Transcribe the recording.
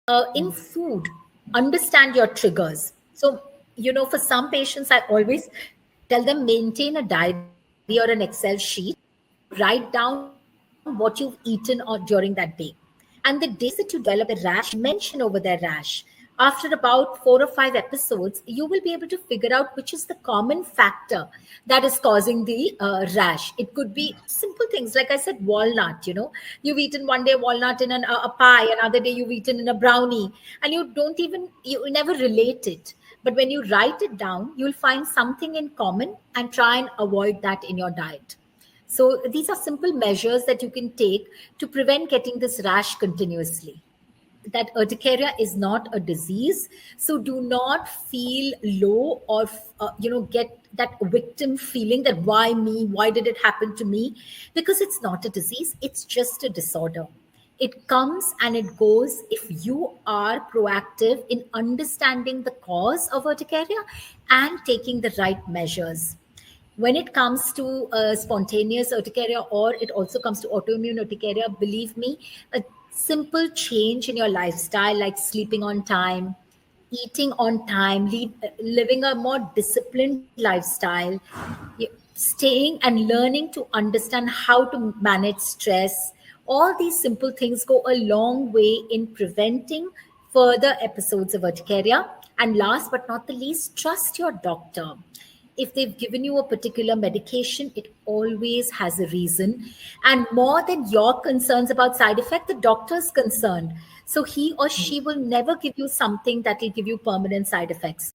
In food, understand your triggers. So, for some patients, I always tell them maintain a diary or an Excel sheet where you write down what you've eaten during that day. And the days that you develop a rash, mention over their rash. After about 4 or 5 episodes, you will be able to figure out which is the common factor that is causing the rash. It could be simple things, like I said, walnut. You've eaten one day walnut in a pie, another day you've eaten in a brownie, and you never relate it. But when you write it down, you'll find something in common and try and avoid that in your diet. So these are simple measures that you can take to prevent getting this rash continuously. That urticaria is not a disease, so do not feel low or get that victim feeling that why me, why did it happen to me, because it's not a disease, it's just a disorder. It comes and it goes if you are proactive in understanding the cause of urticaria and taking the right measures. When it comes to spontaneous urticaria, or it also comes to autoimmune urticaria, believe me, a simple change in your lifestyle, like sleeping on time, eating on time, living a more disciplined lifestyle, staying and learning to understand how to manage stress, all these simple things go a long way in preventing further episodes of urticaria. And last but not the least, trust your doctor. If they've given you a particular medication, it always has a reason. And more than your concerns about side effect, the doctor's concerned. So he or she will never give you something that will give you permanent side effects.